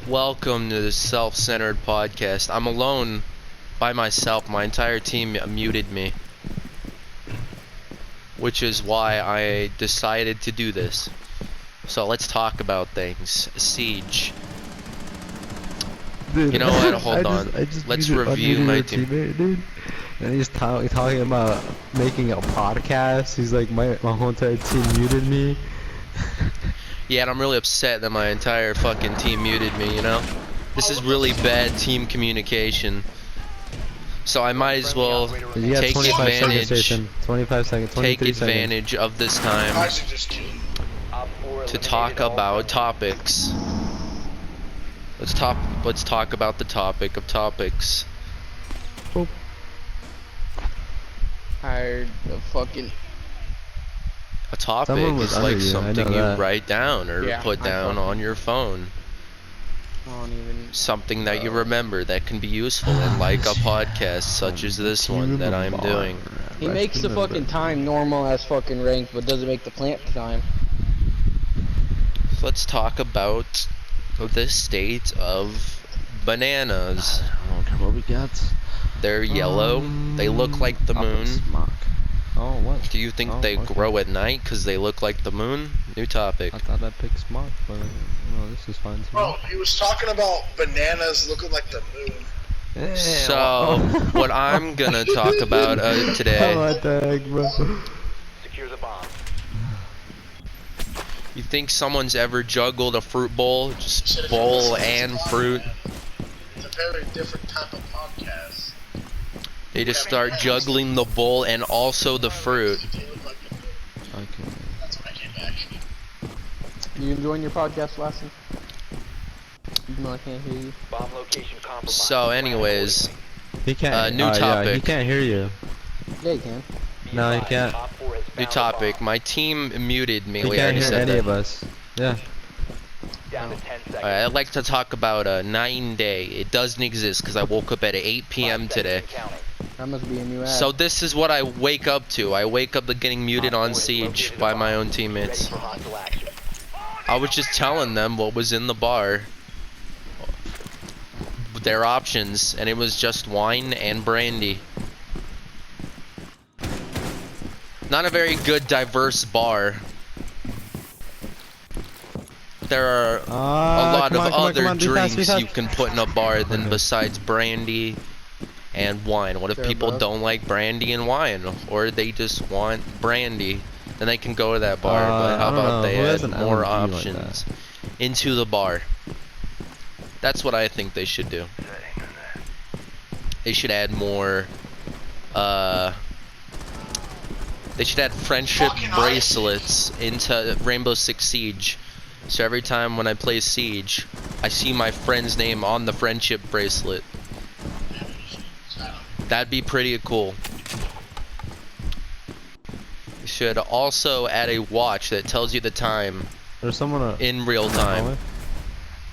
Welcome to the self-centered podcast. I'm alone by myself. My entire team muted me, which is why I decided to do this. So let's talk about things. Siege. Dude, you know what? Hold on. Let's review my team. Teammate, dude. And he's talking about making a podcast. He's like, my whole entire team muted me. Yeah, and I'm really upset that my entire fucking team muted me, you know? This is really bad team communication. So I might as well take advantage of this time to talk about topics. Let's talk about the topic of topics. Oh. Tired of fucking. A topic is like something you write down or put down on your phone. Something that you remember that can be useful in like a podcast such as this one that I'm doing. He makes the fucking time normal as fucking ranked, but doesn't make the plant time. So let's talk about the state of bananas. I don't care what we got. They're yellow. They look like the moon. Oh, what? Do you think they grow at night because they look like the moon? New topic. I thought I'd pick smart, but this is fine too. Bro, he was talking about bananas looking like the moon. Yeah, so, what I'm gonna talk about today. What the heck, bro? Secure the bomb. You think someone's ever juggled a fruit bowl? Just bowl and fruit? It's a very different type of podcast. They just start juggling the bowl and also the fruit. Okay. That's when I came back. You enjoying your podcast lesson? Even though I can't hear you. Bomb location compromised. So, anyways, He can't. new topic. Yeah, he can't hear you. Yeah, you can. No, he can't. New topic. My team muted me. He We can't already hear said any that. of us. Yeah. Down to 10 seconds. Alright, I'd like to talk about a 9-day. It doesn't exist because I woke up at 8 p.m. today. That must be a new ad. So this is what I wake up to. I wake up to getting muted on Siege by my own teammates. I was just telling them what was in the bar. Their options, and it was just wine and brandy. Not a very good, diverse bar. There are a lot of other drinks you can put in a bar than besides brandy and wine. What if people don't like brandy and wine, or they just want brandy? Then they can go to that bar. But how about they add more options into the bar? That's what I think they should do. They should add more. They should add friendship bracelets into Rainbow Six Siege. So every time when I play Siege, I see my friend's name on the friendship bracelet. That'd be pretty cool. You should also add a watch that tells you the time There's someone in real time.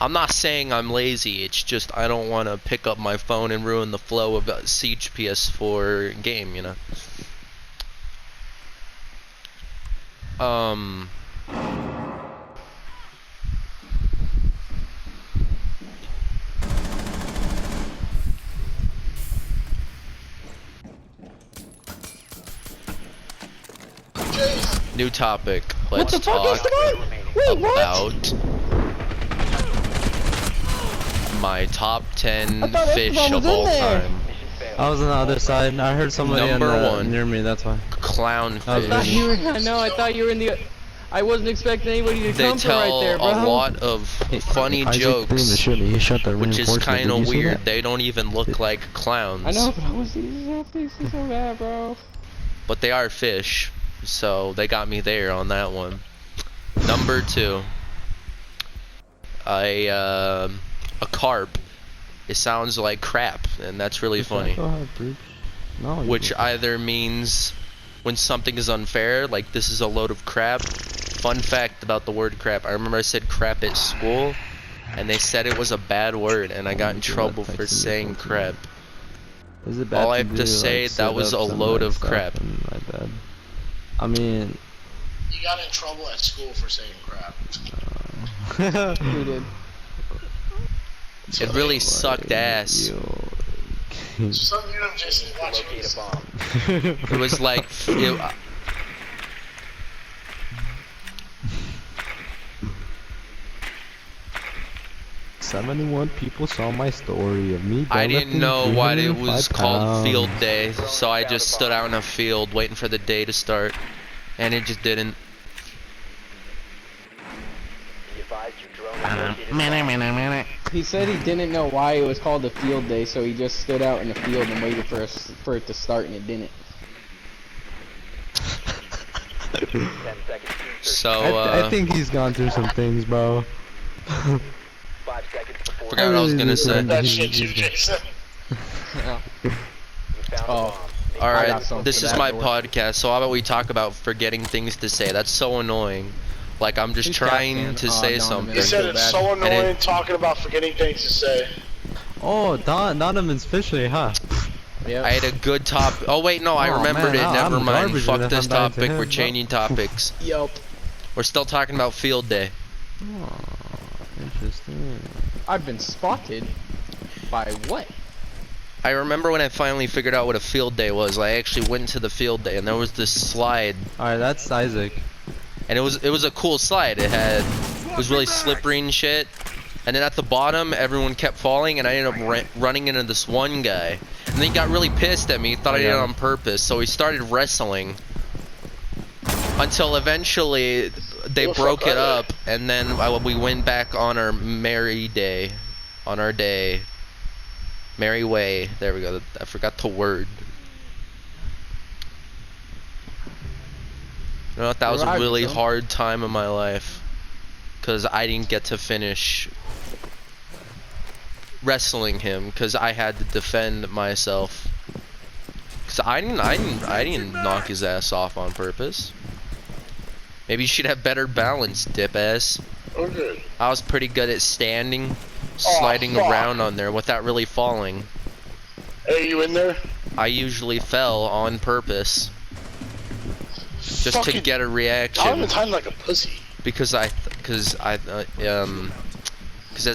I'm not saying I'm lazy, it's just I don't want to pick up my phone and ruin the flow of a Siege PS4 game, you know. New topic. Let's talk about my top 10 fish of all time. I was on the other side. I heard somebody near me. That's why. Clownfish. I know. I thought you were in the. I wasn't expecting anybody to come from right there, bro. They tell a lot of funny jokes, which is kind of weird. They don't even look like clowns. I know, but I was so bad, bro. But they are fish, so they got me there on that one. Number 2, a carp. It sounds like crap, and that's really funny. Which either means when something is unfair, like this is a load of crap. Fun fact about the word crap, I remember I said crap at school, and they said it was a bad word, and I got in trouble for saying crap. All I have to say, that was a load of crap. I mean... You got in trouble at school for saying crap. We did. It really sucked ass. Some unit Jason watching Locate this. a bomb. It was like, 71 people saw my story of me. I didn't know why it was 305 called field pounds. day, so I just stood out in a field waiting for the day to start, and it just didn't. Be advised your drone has located a bomb. He said he didn't know why it was called a field day, so he just stood out in the field and waited for it to start, and it didn't. 10 seconds to insert. So, I think he's gone through some things, bro. 5 seconds before Forgot what I was gonna say. That shit too, Jason. you found the Oh. bomb. I alright, got something this for is that my door. podcast, so how about we talk about forgetting things to say? That's so annoying. Like, I'm just Who's trying Captain? to Oh, say Donovan. something. He said so it's bad. so And annoying it- talking about forgetting things to say. Oh, Donovan's fishy, huh? Yep. I had a good topic. Oh, wait, no, I Oh, remembered man, it. Never I'm mind. garbage Fuck if this I'm dying to topic. him, We're bro. changing topics. Yup. We're still talking about field day. Oh, interesting. I've been spotted. By what? I remember when I finally figured out what a field day was. I actually went to the field day, and there was this slide, Alright, that's Isaac. and it was a cool slide. It was really slippery and shit. And then at the bottom, everyone kept falling, and I ended up running into this one guy. And then he got really pissed at me. He thought I did it on purpose, so he started wrestling. Until eventually, they Who the broke fuck it are up, and then we went back on our merry day. On our day. Merry way. There we go. I forgot the word. You know what? That was a Right, really so. hard time in my life. Because I didn't get to finish wrestling him. Because I had to defend myself. Because I didn't knock his ass off on purpose. Maybe you should have better balance, dip ass. Oh, good. I was pretty good at standing, Oh, sliding fuck. around on there without really falling. Hey, you in there? I usually fell on purpose just to Fucking get a reaction Donovan's hiding like a pussy. because as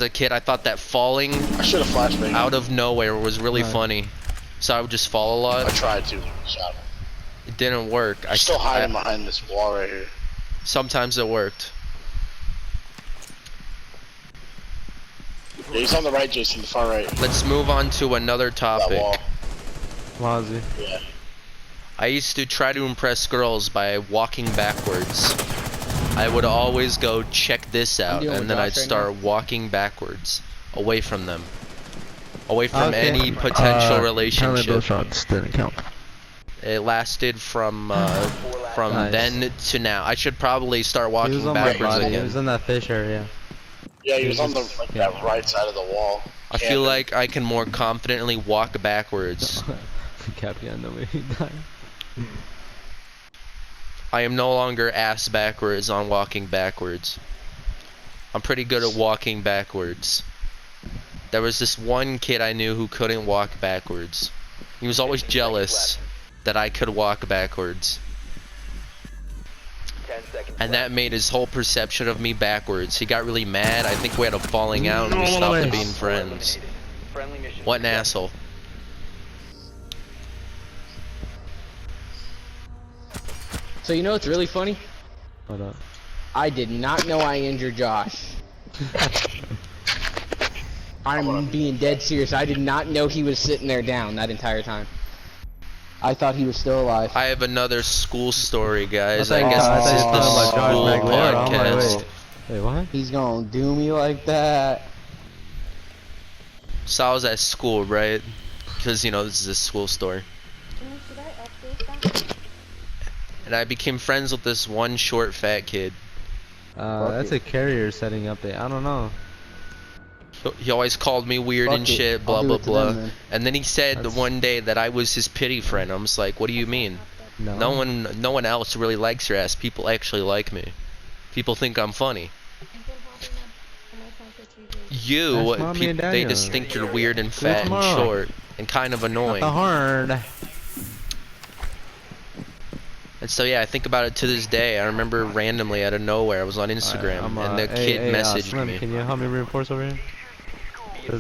a kid I thought that falling I should have flashbanged. out of nowhere was really Right. funny, so I would just fall a I lot. tried to. Shot him. It didn't work. I'm still hiding behind this wall right here. Sometimes it worked. Yeah, he's on the right, Jason, the far right. Let's move on to another That topic. wall. Wazzy. Yeah. I used to try to impress girls by walking backwards. I would always go check this out, dealing and with then I'd Josh right start walking backwards, away from them, away from Okay. any potential relationship. shots didn't count. It lasted from Nice. then to now. I should probably start He walking was on my backwards body. He again. was in that fish area. Yeah, he was on the Jesus. like, that right side of the wall. I feel like I can more confidently walk backwards. Kept getting the way he died. I am no longer ass backwards on walking backwards. I'm pretty good at walking backwards. There was this one kid I knew who couldn't walk backwards. He was always jealous that I could walk backwards. 10 seconds And left. that made his whole perception of me backwards. He got really mad. I think we had a falling out and we stopped being friends. Friendly mission What an success. asshole. So you know what's really funny? What up? I did not know I injured Josh. I'm being dead serious. I did not know he was sitting there down that entire time. I thought he was still alive. I have another school story, guys. I thought- guess I this thought is you were the talking about Josh school Maglera. I'm like, podcast. wait, what? He's gonna do me like that. So I was at school, right? Because, you know, this is a school story. Should I update that? And I became friends with this one short, fat kid. That's a carrier setting update. I don't know. He always called me weird Fuck and it. shit, I'll blah, do blah, it to blah. them, then. And then he said That's- one day that I was his pity friend. I was like, what do you mean? No. No one else really likes your ass. People actually like me. People think I'm funny. You, That's Mommy and they Daniel. just think you're weird and fat and tomorrow. short and kind of Not annoying. the hard. And so yeah, I think about it to this day. I remember randomly out of nowhere, I was on Instagram, and the kid messaged Slim, me. can you help me reinforce over here?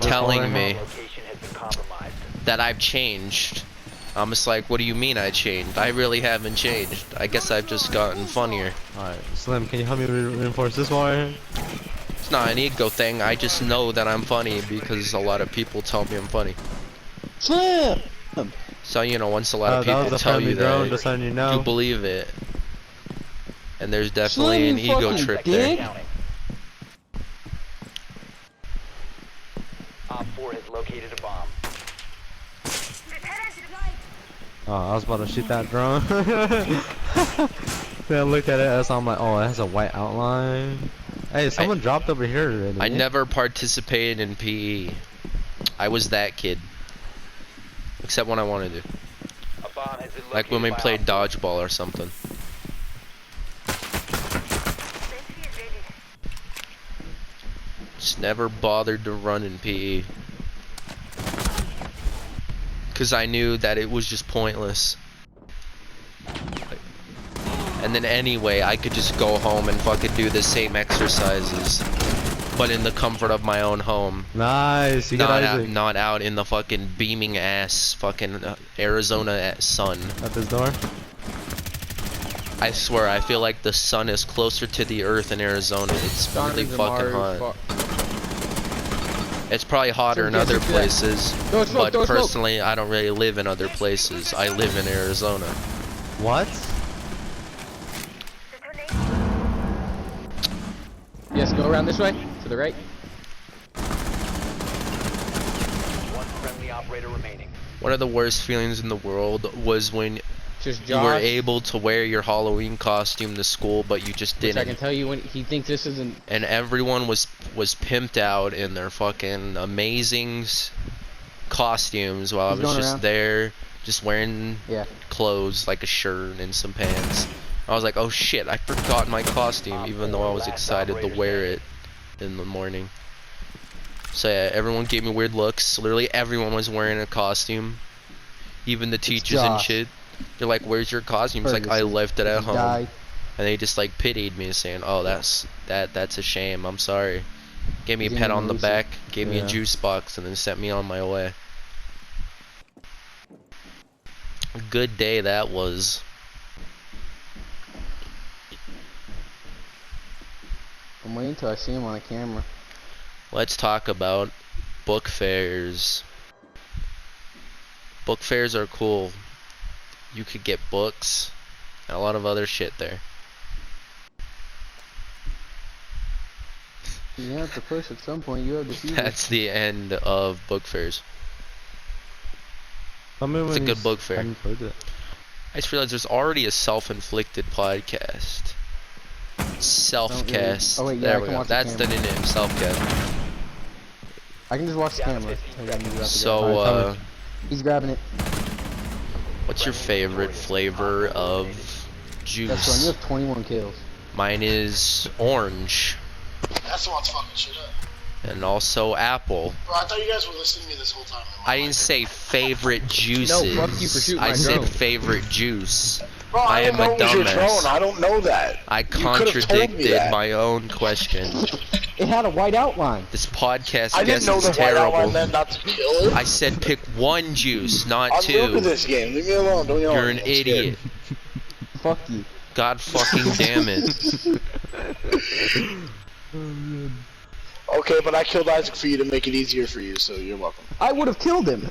telling me Location has been compromised. that I've changed. I'm just like, what do you mean I changed? I really haven't changed. I guess I've just gotten funnier. Alright, Slim, can you help me reinforce this wall right here? It's not an ego thing. I just know that I'm funny because a lot of people tell me I'm funny. Slim! So, you know, once a lot of That was people a tell friendly you drone, that, just letting you know. you believe it. And there's definitely an Slim, you ego fucking trip dick. there. Op 4 has located a bomb. Oh, I was about to shoot that drone. Then I looked at it and I'm like, oh, it has a white outline. Hey, someone dropped over here already. I never participated in PE. I was that kid. Except when I wanted to. A bomb has been Like when we located by played Op 4. dodgeball or something. Just never bothered to run in PE. Cause I knew that it was just pointless. And then anyway, I could just go home and fucking do the same exercises. But in the comfort of my own home. Nice, you got Isaac. Not out in the fucking beaming ass fucking Arizona sun. At this door? I swear, I feel like the sun is closer to the earth in Arizona. It's really fucking hot. It's probably hotter in other places, but personally, I don't really live in other places. I live in Arizona. What? Yes, go around this way, to the right. One friendly operator remaining. One of the worst feelings in the world was when Just you were Josh. able to wear your Halloween costume to school, but you just Which I can didn't. tell you when he thinks this isn't. And everyone was pimped out in their fucking amazing costumes while I He's was going just around. there, just wearing Yeah. clothes like a shirt and some pants. I was like, oh shit, I forgot my costume, even though I was excited to wear it in the morning. So yeah, everyone gave me weird looks. Literally everyone was wearing a costume, even the teachers and Josh. shit. They're like, "Where's your costume?" It's like, "I left it at He home," died. and they just like pitied me, saying, "Oh, that's a shame. I'm sorry." Gave me a He pat didn't on the release it. back, gave me a Yeah. juice box, and then sent me on my way. A good day that was. I'm waiting till I see him on the camera. Let's talk about book fairs. Book fairs are cool. You could get books and a lot of other shit there. You have to push at some point. You have to see. That's the end of book fairs. It's a good book fair. I just realized there's already a self-inflicted podcast. SelfCast. Oh, wait, yeah, I there we can go. watch the That's the new camera. name, SelfCast. I can just watch the camera. So, He's grabbing it. what's your favorite flavor of That's one. You juice? have 21 kills. Mine is orange That's the one's fucking shit up. and also apple. Bro, I thought you guys were listening to me this whole time. I didn't say favorite juices. fuck you for shooting I my said drone. favorite juice. Bro, I I am didn't know a it was your dumbass. drone. I don't know that. I You could've told me contradicted that. my own question. It had a white outline. This podcast I didn't know guess the is white outline terrible. meant not to kill it. I said pick one juice, not I'm new to two. this game. Leave me alone. Don't yell You're at an me. I'm scared. idiot. Fuck you. God fucking damn it. Okay, but I killed Isaac for you to make it easier for you, so you're welcome. I would have killed him.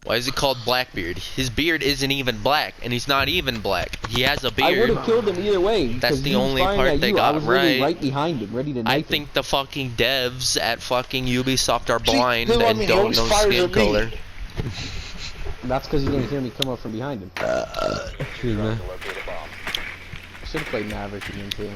Why is it called Blackbeard? His beard isn't even black, and he's not even black. He has a I would beard. have killed him either way. That's 'cause the he was only firing part at they you. got I was literally right. right behind him, ready to I knife him. think the fucking devs at fucking Ubisoft are blind then, I and mean, he don't always know fires skin at me. color. That's because you didn't hear me come up from behind him. Excuse me. To locate a bomb. Should have played Maverick again too.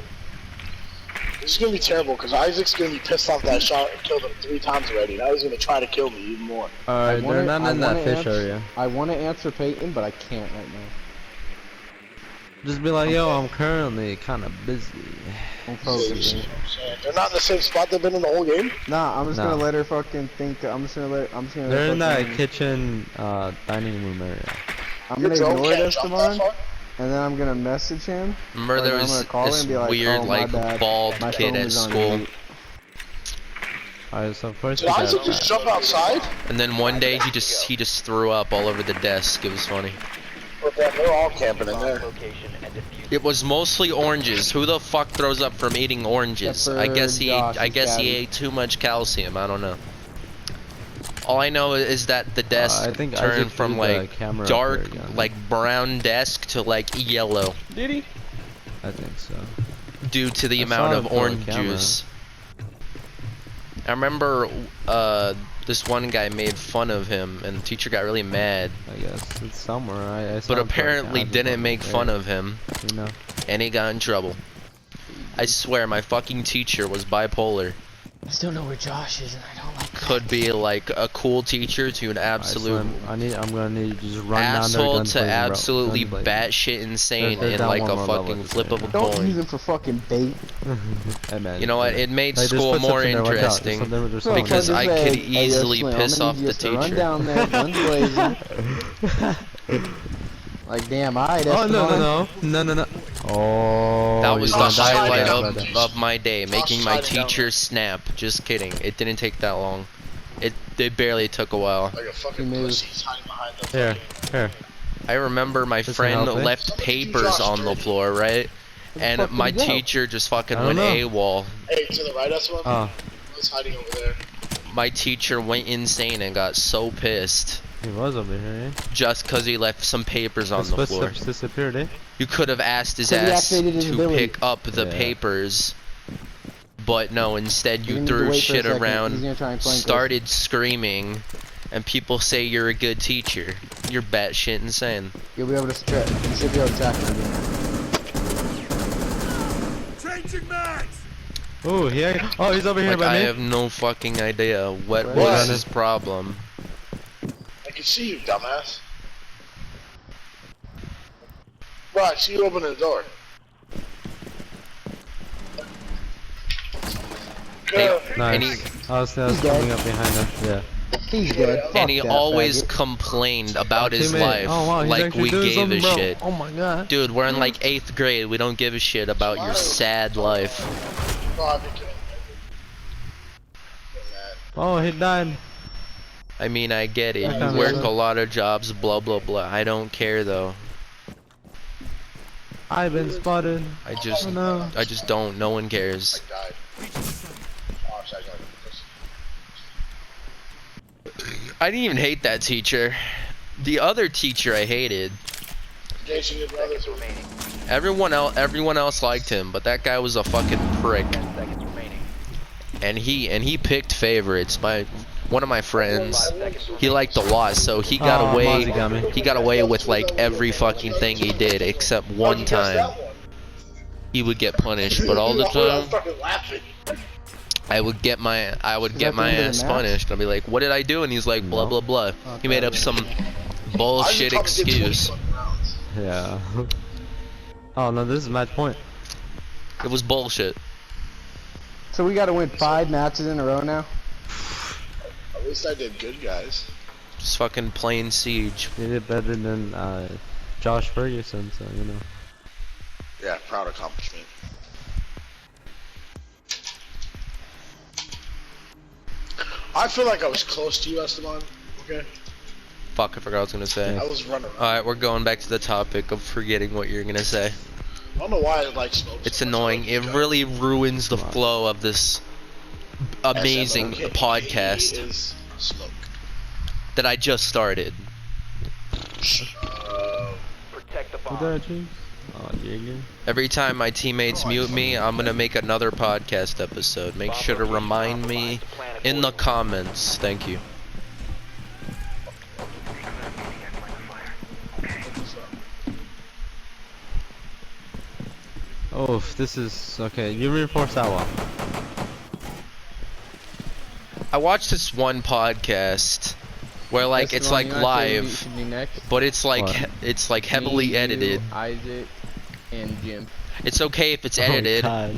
This is gonna be terrible because Isaac's gonna be pissed off that I shot and killed him 3 times already. Now he's gonna try to kill me even more. Alright, they're not in that fish area. I want to answer Peyton, but I can't right now. Just be like, yo, I'm currently kind of busy. I'm focusing. They're not in the same spot they've been in the whole game. Nah, I'm just Nah. gonna let her fucking think. I'm just gonna. They're in that fucking- kitchen, dining room area. I'm Your gonna drone ignore can't this, jump that Esteban, far. and then I'm gonna message him. Remember Or there I'm was gonna call him this and be like, weird "Oh, my like bad. bald My kid phone at was on school. mute." Alright, so first Did Isaac just jump outside? And then one day he just threw up all over the desk. It was funny. But then they're all camping in there. Location and defuse. It was mostly oranges. Who the fuck throws up from eating oranges? Except I for guess he Josh and he Gabby. ate too much calcium. I don't know. All I know is that the desk I think turned Isaac from threw the like camera up dark, there again. like brown desk to like yellow Did he? I think so. due to the I amount saw of it on orange camera. juice. I remember this one guy made fun of him, and the teacher got really mad. I guess it's somewhere. I saw But it on apparently camera. didn't make fun of him, You know. and he got in trouble. I swear, my fucking teacher was bipolar. I still know where Josh is, and I don't like that. Could be like a cool teacher to an absolute I'm gonna need you to just run down asshole there. to absolutely batshit insane They're in down like one a more level, fucking just flip of a saying. Don't coin. use him for fucking bait. Hey, man, You know what? It made Like, there's school footsteps more in there, watch out. There's interesting something- there's Bro, something because in I there. could Hey, yo, easily Slim, piss I'm off gonna the need you just to teacher. Run down there, guns blazing. Like, damn, alright, Oh no Esteban. no. Oh. That was you the done died highlight like that. of my day, making my sliding down teacher snap. Just kidding. It didn't take that long. It barely took a while. Like a fucking He moves. pussy. He's hiding behind the Here, fucking- here. I remember my Doesn't friend help, eh? left papers on the floor, right? And fuck did my he go? teacher just fucking I don't went know. AWOL. Hey, to the right, Esteban? Oh, He's hiding over there. My teacher went insane and got so pissed he was over here, eh? just because he left some papers on His the floor. footsteps disappeared, eh? You could have asked his So he ass activated his to ability. pick up the Yeah. papers, but no, instead You're you gonna need to threw wait for a shit second. He's around, gonna try and flank us. started screaming, and people say you're a good teacher. You're batshit insane. You'll be able to stretch. You should be able to track him again. Oh, yeah. Oh, he's over here Like, by I me. have no fucking idea what Right. was Yeah. his problem. I can see you, dumbass. Bro, I see you opening the door. Hey, Good. Nice. And he, I was He's coming dead. up behind us. Yeah. He's dead. Fuck and he that always faggot. complained about his Teammate. life, Oh, wow, he's like actually we doing gave a something, bro. shit. Oh my god. Dude, we're in like 8th grade. We don't give a shit about your sad life. Oh, I've been kidding. Oh, he died. I mean, I get it. Okay, You work man. a lot of jobs, blah blah blah. I don't care though. I've been spotted. I just, Oh no. I just don't. No one cares. I died. Oh, I'm sorry, I didn't even hate that teacher. The other teacher I hated. Jason, your brother's Remaining. Everyone else liked him, but that guy was a fucking prick. 10 seconds remaining. And he picked favorites. One of my friends, 5 seconds he liked a lot, so he got Oh, away. Mozzie got me. He got away with like every fucking thing he did, except one time he would get punished. But all the I time, started laughing. I would get my Is that the ass end of the match? punished. I'd be like, "What did I do?" And he's like, "Blah blah blah." He made up some I bullshit just probably did 20 excuse. fucking rounds. Yeah. Oh no, this is match point. It was bullshit. So we gotta win 5 matches in a row now? At least I did good, guys. Just fucking plain siege. You did better than Josh Ferguson, so you know. Yeah, proud accomplishment. I feel like I was close to you, Esteban. Okay? Fuck, I forgot what I was gonna say. I was running around. Alright, we're going back to the topic of forgetting what you're gonna say. I don't know why I like smoke. It's so much. annoying. It really ruins the flow of this amazing SMOK podcast is smoke. that I just started. Protect the Who bomb. that, James? Oh, Jaeger. Every time my teammates mute me, I'm gonna make another podcast episode. Make sure to remind me in the comments. Thank you. Oh, this is okay. You reinforce that one. I watched this one podcast where like it's like live, but it's like What? it's like heavily edited. Isaac and Jim. It's okay if it's Oh, edited, God.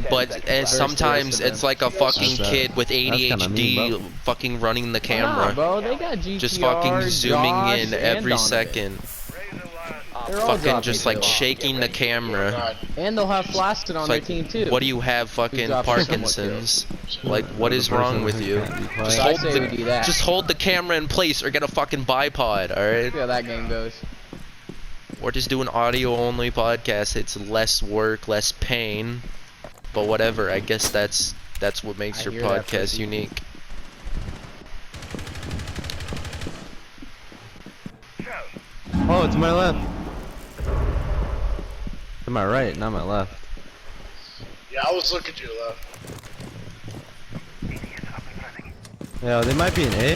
but sometimes it's like a fucking That's, kid with kinda mean, ADHD bro. fucking running the Nah, camera, bro, they got GTR, just fucking zooming Josh, in and every Donovan. second. Op They're all fucking dropping just like kills. shaking the camera. God. And they'll have Flasted on It's their like, team too. what do you have, fucking dropping somewhat Parkinson's? Like, what is wrong with you? Just I hold say we do that. just hold the camera in place or get a fucking bipod, alright? See how that game goes. Or just do an audio-only podcast. It's less work, less pain. But whatever, I guess that's what makes I your hear that, podcast pussy. unique. Oh, it's my left. To my right, not my left. Yeah, I was looking to your left. Yeah, they might be an A.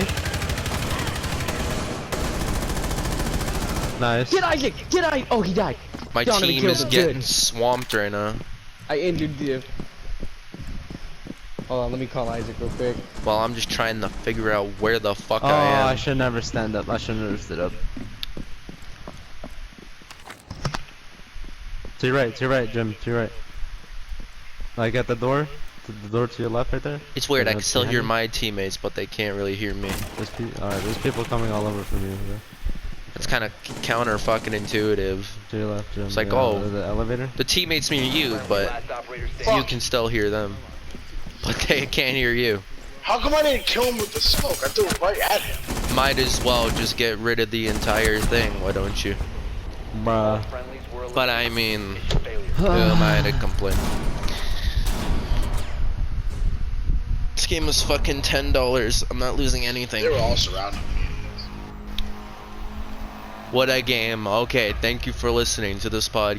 Nice. Get Isaac! Get Isaac! Oh, he died. My Donovan team killed is him. getting Good. swamped right now. I injured you. Hold on, let me call Isaac real quick. Well, I'm just trying to figure out where the fuck Oh, I am. I should never stand up. I should never stood up. To your right, Jim. To your right. Like at the door? The door to your left right there? It's weird, I can That's still hear behind my teammates, but they can't really hear me. Alright, there's people coming all over from you. Bro. It's kind of counter fucking intuitive. To your left, Jim. It's like, Yeah, oh. the elevator? The teammates hear you, but Last operator you standing. can still hear them. But they can't hear you. How come I didn't kill him with the smoke? I threw it right at him. Might as well just get rid of the entire thing, why don't you? Bruh. Friendlies were But I mean, failure. who am I to complain? This game is fucking $10. I'm not losing anything. They were all surrounding me. What a game. Okay, thank you for listening to this podcast.